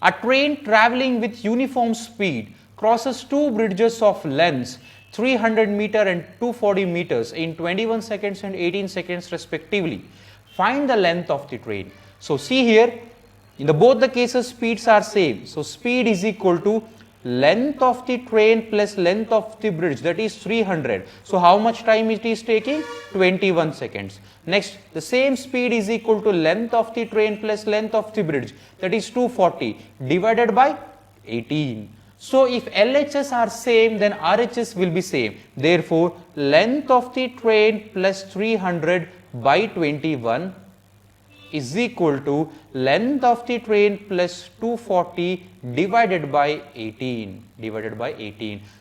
A train traveling with uniform speed crosses two bridges of lengths 300 meter and 240 meters in 21 seconds and 18 seconds respectively. Find the length of the train. So see here, in both the cases speeds are same. So speed is equal to length of the train plus length of the bridge, that is 300. So how much time it is taking? 21 seconds. Next, the same speed is equal to length of the train plus length of the bridge, that is 240 divided by 18. So if LHS are same, then RHS will be same. Therefore, length of the train plus 300 by 21 is equal to length of the train plus 240 divided by 18.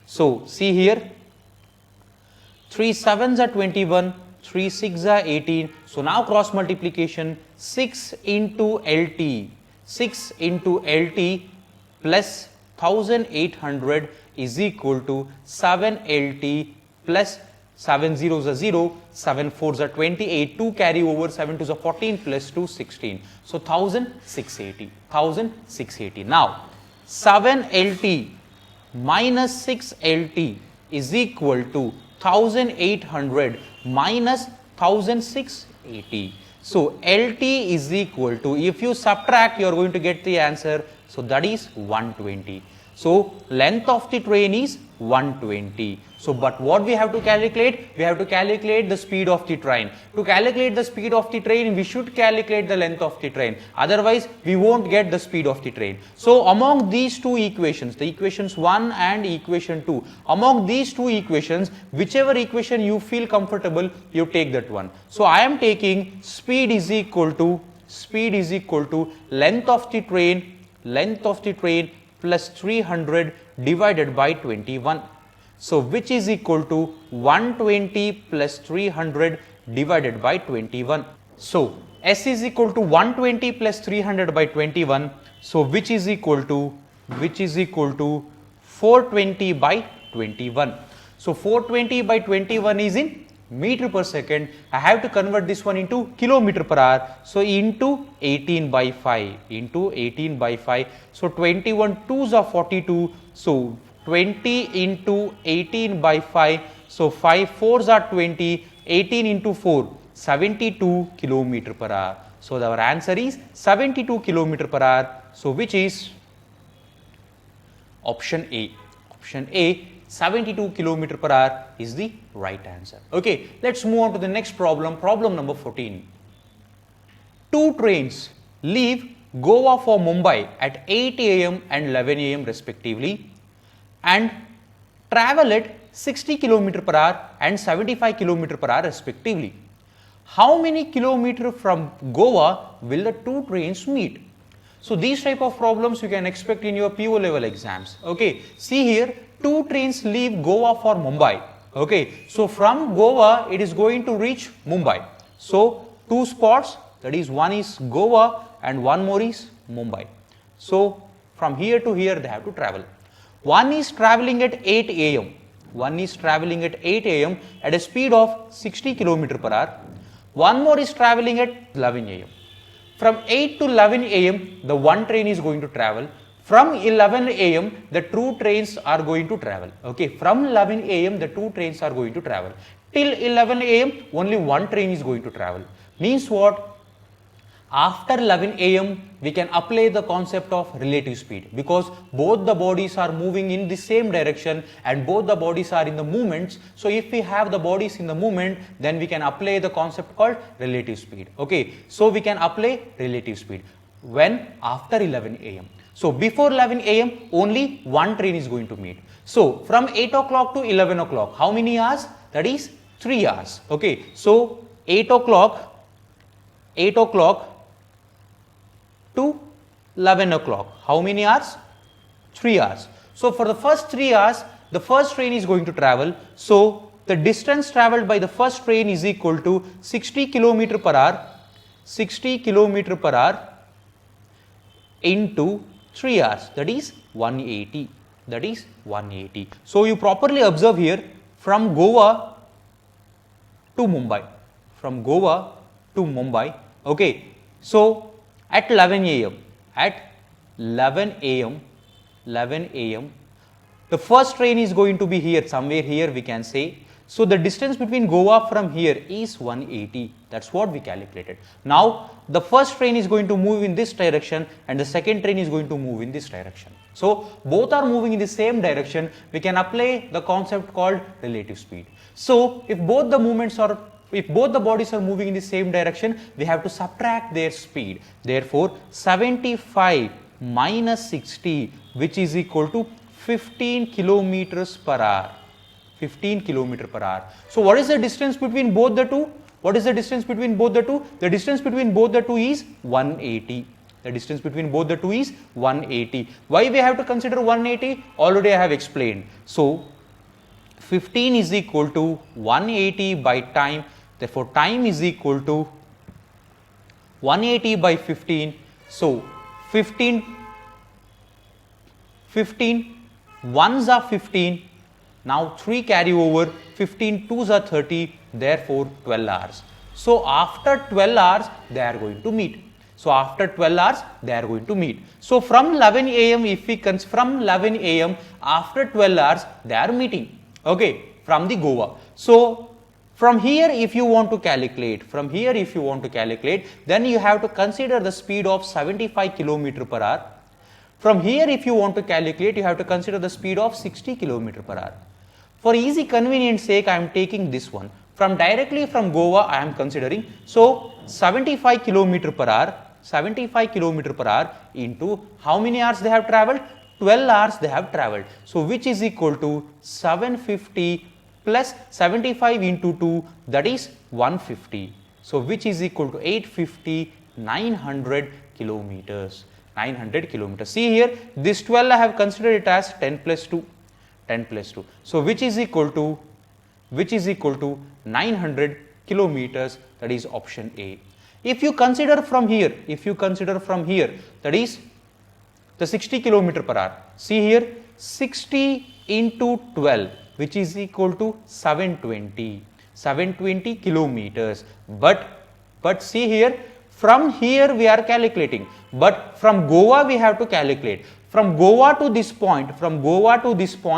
So see here, 3 7s are 21, 3 6 are 18. So now cross multiplication, 6 into LT plus 1800 is equal to 7 LT plus 7 zeros are 0, 7 fours are 28, 2 carry over, 7 twos are 14 plus 2 16. So 1680. Now 7 LT minus 6 LT is equal to 1800 minus 1680. So LT is equal to, if you subtract, you are going to get the answer. So that is 120. So length of the train is 120. So but what we have to calculate? We have to calculate the speed of the train. To calculate the speed of the train, we should calculate the length of the train. Otherwise, we won't get the speed of the train. So among these two equations, the equations 1 and equation 2, among these two equations, whichever equation you feel comfortable, you take that one. So I am taking speed is equal to length of the train plus 300 divided by 21. So which is equal to 120 plus 300 divided by 21. So S is equal to 120 plus 300 by 21. So which is equal to 420 by 21. So 420 by 21 is in meter per second. I have to convert this one into kilometer per hour. So into 18 by 5. So 21 twos are 42. So 20 into 18 by 5. So 5 fours are 20. 18 into 4, 72 kilometer per hour. So our answer is 72 kilometer per hour. So which is option A. 72 kilometer per hour is the right answer. Okay, let's move on to the next problem. Problem number 14. Two trains leave Goa for Mumbai at 8 a.m. and 11 a.m. respectively and travel at 60 km per hour and 75 km per hour respectively. How many kilometers from Goa will the two trains meet? So these type of problems you can expect in your PO level exams. Okay, see here, two trains leave Goa for Mumbai. Okay, so from Goa it is going to reach Mumbai. So two spots, that is one is Goa and one more is Mumbai. So from here to here they have to travel. One is traveling at 8 a.m. At a speed of 60 km per hour. One more is traveling at 11 a.m. From 8 to 11 a.m. the one train is going to travel. From 11 a.m. the two trains are going to travel. Okay, from 11 a.m. the two trains are going to travel. Till 11 a.m. only one train is going to travel. Means what? After 11 a.m. we can apply the concept of relative speed because both the bodies are moving in the same direction and both the bodies are in the movements. So if we have the bodies in the movement, then we can apply the concept called relative speed. Okay, so we can apply relative speed when after 11 a.m. So before 11 a.m. only one train is going to meet. So from 8 o'clock to 11 o'clock, how many hours? That is 3 hours. Okay, so 8 o'clock to 11 o'clock. How many hours? 3 hours. So for the first 3 hours, the first train is going to travel. So the distance traveled by the first train is equal to 60 km per hour into 3 hours. That is 180. So you properly observe here from Goa to Mumbai. Okay. So at 11 a.m. 11 a.m. 11 a.m. The first train is going to be here, somewhere here we can say. So the distance between Goa from here is 180. That's what we calculated. Now the first train is going to move in this direction and the second train is going to move in this direction. So both are moving in the same direction. We can apply the concept called relative speed. So if both the bodies are moving in the same direction, we have to subtract their speed. Therefore 75 minus 60, which is equal to 15 kilometers per hour. 15 kilometer per hour. So what is the distance between both the two? What is the distance between both the two? The distance between both the two is 180. The distance between both the two is 180. Why we have to consider 180? Already I have explained. So 15 is equal to 180 by time. Therefore time is equal to 180 by 15. So 15 ones are 15. Now 3 carry over, 15 twos are 30, therefore 12 hours. So after 12 hours they are going to meet. So after 12 hours they are going to meet. So from 11 a.m. if we from 11 a.m. after 12 hours they are meeting. Okay, from the Goa. So from here if you want to calculate, then you have to consider the speed of 75 km per hour. From here if you want to calculate, you have to consider the speed of 60 km per hour. For easy convenience sake, I am taking this one. Directly from Goa I am considering. So 75 km per hour into how many hours they have travelled? 12 hours they have travelled. So which is equal to 750 plus 75 into 2, that is 150. So which is equal to 850, 900 kilometers. 900 kilometers. See here, this 12 I have considered it as 10 plus 2. 10 plus 2. So which is equal to 900 kilometers, that is option A. If you consider from here, that is the 60 kilometer per hour. See here, 60 into 12, which is equal to 720 kilometers. But see here, from here we are calculating, but from Goa we have to calculate. From Goa to this point,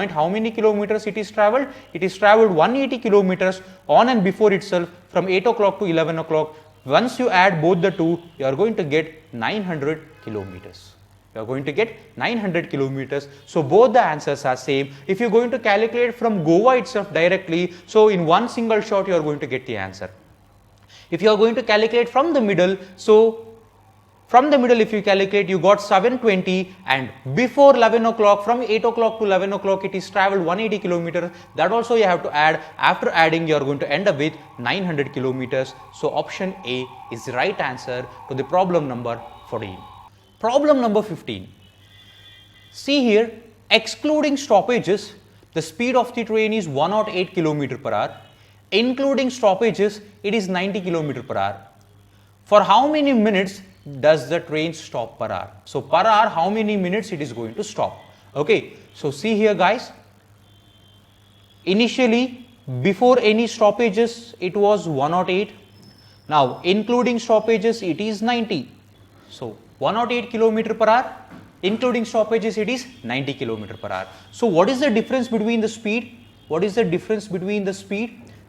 how many kilometers it is travelled? It is travelled 180 kilometers on and before itself from 8 o'clock to 11 o'clock. Once you add both the two, you are going to get 900 kilometers. You are going to get 900 kilometers. So both the answers are same. If you are going to calculate from Goa itself directly, so in one single shot you are going to get the answer. If you are going to calculate from the middle, so from the middle if you calculate, you got 720, and before 11 o'clock, from 8 o'clock to 11 o'clock it is travelled 180 kilometers. That also you have to add. After adding, you are going to end up with 900 kilometers. So option A is the right answer to the problem number 14. Problem number 15. See here, excluding stoppages, the speed of the train is 108 km per hour. Including stoppages, it is 90 km per hour. For how many minutes does the train stop per hour? So per hour, how many minutes it is going to stop? Okay, so see here guys, initially before any stoppages it was 108. Now including stoppages it is 90. So 108 km per hour, including stoppages it is 90 km per hour. So what is the difference between the speed?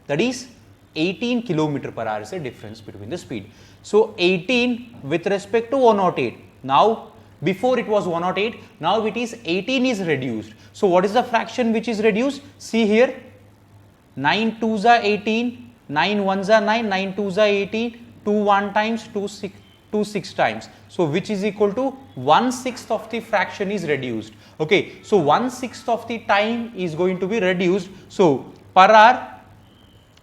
That is 18 km per hour is the difference between the speed. So 18 with respect to 108. Now before it was 108, now it is 18 is reduced. So what is the fraction which is reduced? See here, 9 2s are 18, 9 1s are 9, 9 2s are 18, 2 1 times, 2 6 times. So which is equal to 1/6 of the fraction is reduced. Okay, so 1/6 of the time is going to be reduced. So per hour,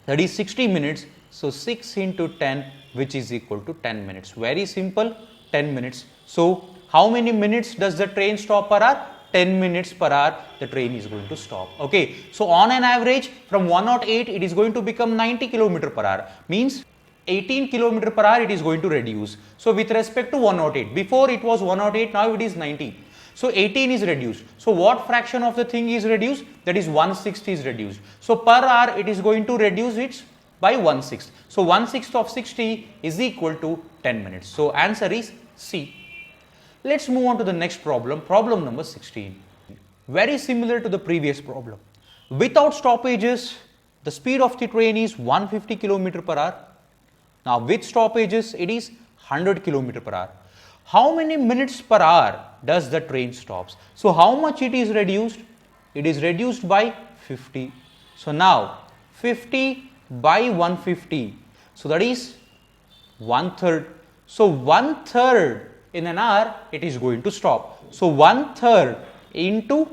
that is 60 minutes. So 6 into 10, which is equal to 10 minutes. Very simple, 10 minutes. So how many minutes does the train stop per hour? 10 minutes per hour the train is going to stop. Okay, so on an average from 108 it is going to become 90 km per hour. Means 18 km per hour it is going to reduce. So with respect to 108, before it was 108, now it is 90. So 18 is reduced. So what fraction of the thing is reduced? That is 1/6 is reduced. So per hour it is going to reduce it by 1/6. So 1/6 of 60 is equal to 10 minutes. So answer is C. Let's move on to the next problem, problem number 16. Very similar to the previous problem. Without stoppages, the speed of the train is 150 km per hour. Now with stoppages, it is 100 km per hour. How many minutes per hour does the train stops? So how much it is reduced? It is reduced by 50. So now 50 by 150. So that is 1/3. So 1/3 in an hour it is going to stop. So 1/3 into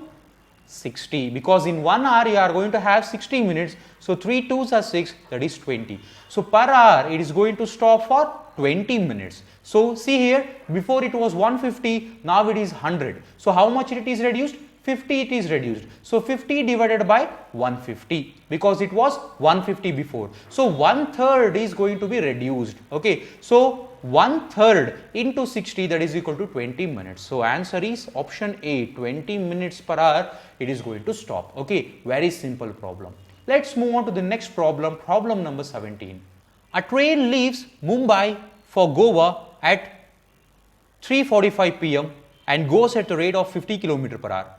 60, because in 1 hour you are going to have 60 minutes. So 3 2s are 6, that is 20. So per hour it is going to stop for 20 minutes. So see here, before it was 150, now it is 100. So how much it is reduced? 50 it is reduced. So 50 divided by 150, because it was 150 before. So 1/3 is going to be reduced. Okay. So 1/3 into 60, that is equal to 20 minutes. So answer is option A, 20 minutes per hour it is going to stop. Okay. Very simple problem. Let's move on to the next problem, problem number 17. A train leaves Mumbai for Goa at 3:45 p.m. and goes at the rate of 50 km per hour.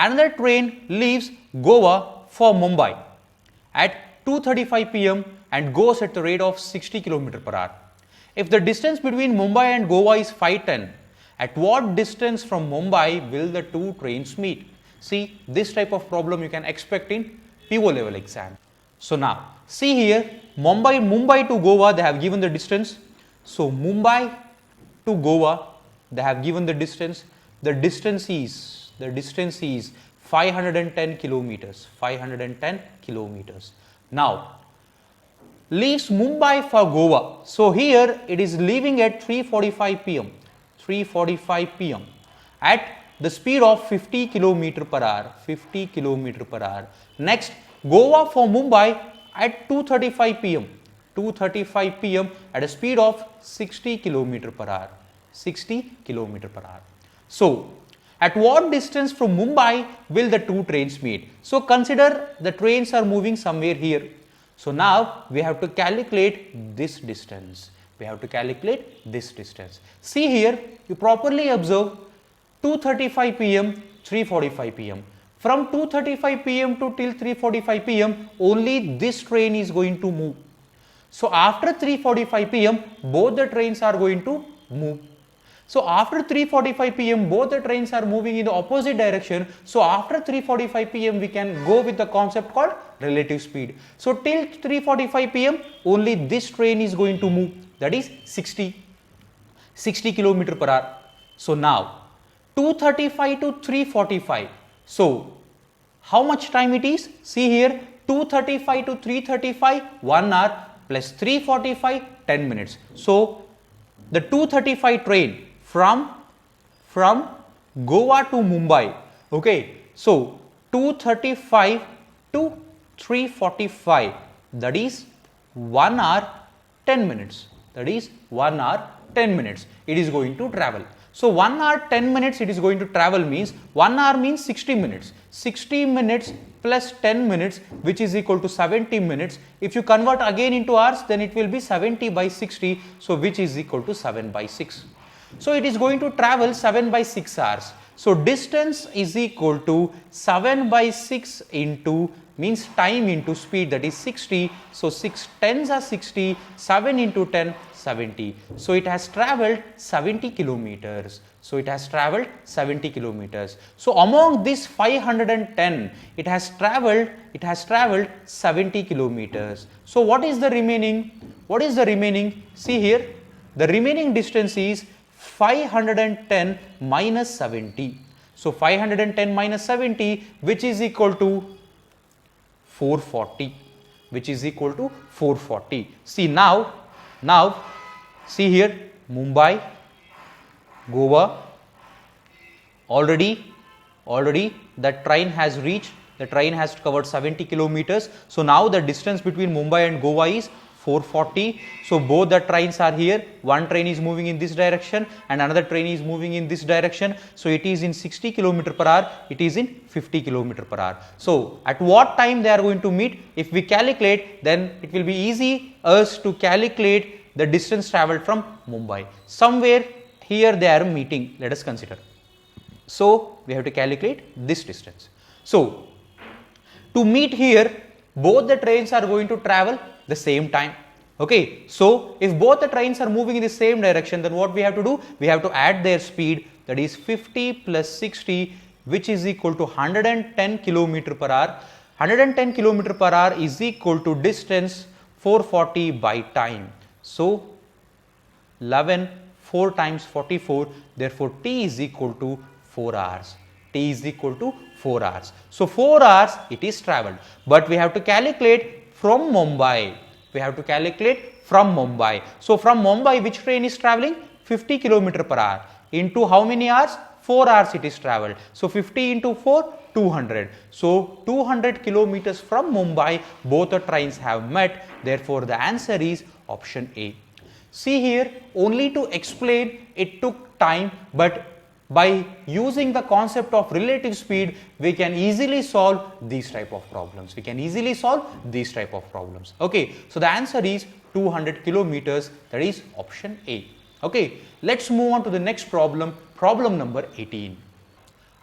Another train leaves Goa for Mumbai at 2:35 p.m. and goes at the rate of 60 km per hour. If the distance between Mumbai and Goa is 510, at what distance from Mumbai will the two trains meet? See, this type of problem you can expect in PO level exam. So now, see here, Mumbai to Goa, they have given the distance. So Mumbai to Goa, they have given the distance. The distance is 510 kilometers. 510 kilometers. Now, leaves Mumbai for Goa. So here it is leaving at 3:45 p.m. 3:45 p.m. at the speed of 50 km per hour. 50 km per hour. Next, Goa for Mumbai at 2:35 p.m. 2:35 p.m. at a speed of 60 km per hour. 60 km per hour. So, at what distance from Mumbai will the two trains meet? So, consider the trains are moving somewhere here. So, now we have to calculate this distance. We have to calculate this distance. See here, you properly observe 2:35 p.m., 3:45 p.m. From 2:35 p.m. to till 3:45 p.m. only this train is going to move. So, after 3:45 p.m. both the trains are going to move. So, after 3:45 p.m. both the trains are moving in the opposite direction. So, after 3:45 p.m. we can go with the concept called relative speed. So, till 3:45 p.m. only this train is going to move, that is 60 km per hour. So, now 2:35 to 3:45. So, how much time it is? See here, 2:35 to 3:35, 1 hour plus 3:45, 10 minutes. So, the 2:35 train from Goa to Mumbai. Okay. So, 2:35 to 3:45, that is 1 hour 10 minutes. That is 1 hour 10 minutes. It is going to travel. So, 1 hour 10 minutes it is going to travel means 1 hour means 60 minutes. 60 minutes plus 10 minutes, which is equal to 70 minutes. If you convert again into hours, then it will be 70 by 60. So, which is equal to 7 by 6. So, it is going to travel 7 by 6 hours. So, distance is equal to 7 by 6 into means time into speed, that is 60. So, 6 tens are 60, 7 into 10, 70. So, it has travelled 70 kilometers. So, it has travelled 70 kilometers. So, among this 510, it has travelled 70 kilometers. So, what is the remaining? What is the remaining? See here, the remaining distance is 510 minus 70. So, 510 minus 70, which is equal to 440, which is equal to 440. See now see here, Mumbai, Goa, already the train has reached, the train has covered 70 kilometers. So, now the distance between Mumbai and Goa is 440. So, both the trains are here. One train is moving in this direction and another train is moving in this direction. So, it is in 60 km per hour, it is in 50 km per hour. So, at what time they are going to meet? If we calculate, then it will be easy us to calculate the distance travelled from Mumbai. Somewhere here they are meeting, let us consider. So we have to calculate this distance. So to meet here, both the trains are going to travel the same time. Okay, so if both the trains are moving in the same direction, then what we have to do? We have to add their speed, that is 50 plus 60, which is equal to 110 kilometer per hour. 110 kilometer per hour is equal to distance 440 by time. So 11, 4 times 44, therefore T is equal to 4 hours. T is equal to 4 hours. So 4 hours it is travelled, but we have to calculate from Mumbai. We have to calculate from Mumbai. So from Mumbai, which train is travelling? 50 kilometer per hour. Into how many hours? 4 hours it is travelled. So 50 into 4, 200. So 200 kilometers from Mumbai, both the trains have met. Therefore the answer is option A. See here, only to explain it took time, but by using the concept of relative speed, we can easily solve these type of problems. Okay, so the answer is 200 kilometers, that is option A. Okay, let's move on to the next problem, problem number 18.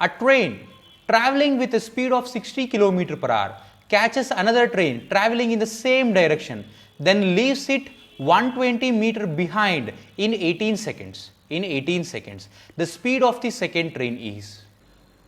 A train traveling with a speed of 60 km per hour catches another train traveling in the same direction, then leaves it 120 meter behind in 18 seconds. The speed of the second train is.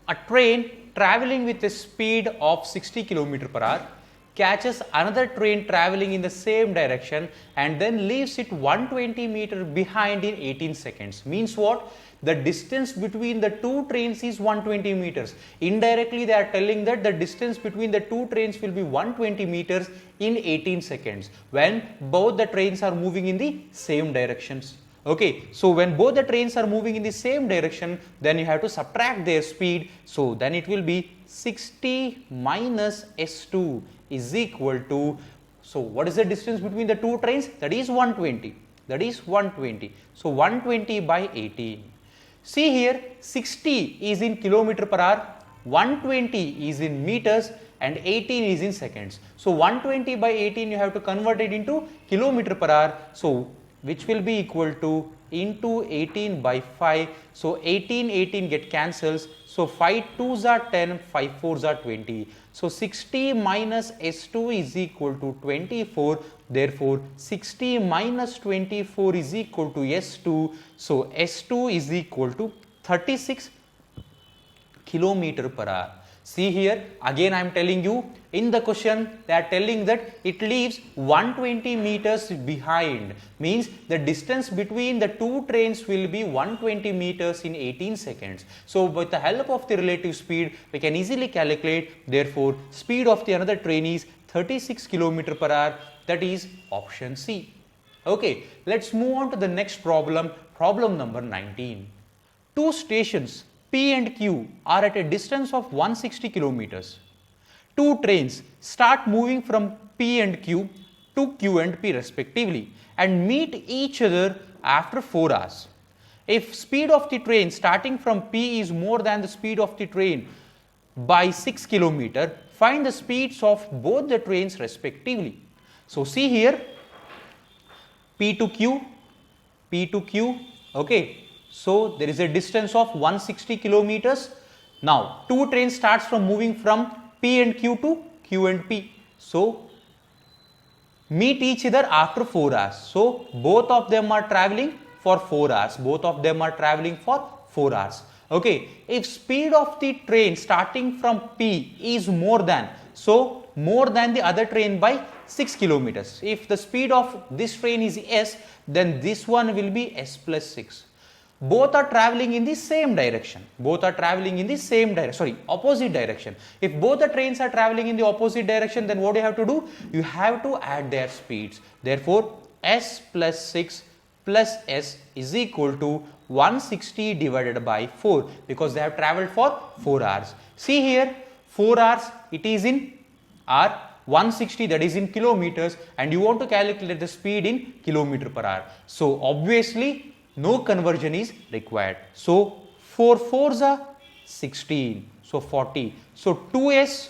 A train traveling with a speed of 60 km per hour catches another train traveling in the same direction and then leaves it 120 meter behind in 18 seconds. Means what? The distance between the two trains is 120 meters. Indirectly they are telling that the distance between the two trains will be 120 meters in 18 seconds when both the trains are moving in the same directions. Okay, so when both the trains are moving in the same direction, then you have to subtract their speed. So then it will be 60 minus S2 is equal to, so what is the distance between the two trains? That is 120. So 120 by 18. See here, 60 is in kilometer per hour, 120 is in meters and 18 is in seconds. So 120 by 18 you have to convert it into kilometer per hour. So which will be equal to into 18 by 5. So 18 get cancels. So 5 2s are 10, 5 4s are 20. So 60 minus S2 is equal to 24. Therefore 60 minus 24 is equal to S2. So S2 is equal to 36 kilometer per hour. See here, again I am telling you, in the question they are telling that it leaves 120 meters behind, means the distance between the two trains will be 120 meters in 18 seconds. So with the help of the relative speed, we can easily calculate, therefore speed of the another train is 36 kilometer per hour, that is option C. Okay, let's move on to the next problem, problem number 19. Two stations P and Q are at a distance of 160 kilometers. Two trains start moving from P and Q to Q and P respectively and meet each other after 4 hours. If speed of the train starting from P is more than the speed of the train by 6 kilometers, find the speeds of both the trains respectively. So see here, P to Q, okay. So there is a distance of 160 kilometers. Now two trains starts from moving from P and Q to Q and P. So meet each other after 4 hours. So both of them are traveling for 4 hours. Okay. If speed of the train starting from P is more than the other train by 6 kilometers. If the speed of this train is S, then this one will be S plus 6. Both are traveling in the same direction. Opposite direction. If both the trains are traveling in the opposite direction, then what do you have to do? You have to add their speeds. Therefore, S plus 6 plus S is equal to 160 divided by 4 because they have traveled for 4 hours. See here, 4 hours it is in hour, 160 that is in kilometers, and you want to calculate the speed in kilometer per hour. So obviously no conversion is required. So 4 4s are 16. So 40. So 2s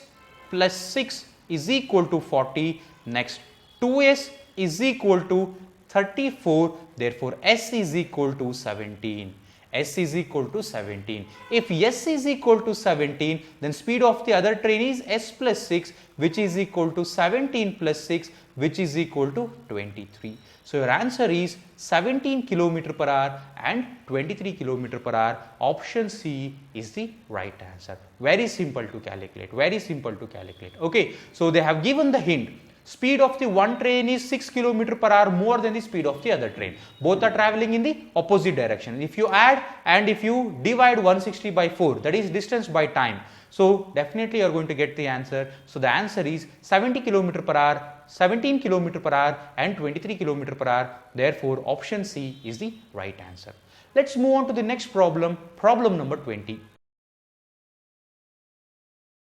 plus 6 is equal to 40. Next 2s is equal to 34. Therefore, S is equal to 17. S is equal to 17. If S is equal to 17, then speed of the other train is S plus 6, which is equal to 17 plus 6, which is equal to 23. So your answer is 17 km per hour and 23 km per hour. Option C is the right answer. Very simple to calculate. Very simple to calculate. Okay. So they have given the hint. Speed of the one train is 6 km per hour more than the speed of the other train. Both are traveling in the opposite direction. If you add and if you divide 160 by 4, that is distance by time. So definitely you are going to get the answer. So the answer is 70 km per hour, 17 km per hour and 23 km per hour. Therefore, option C is the right answer. Let's move on to the next problem, problem number 20.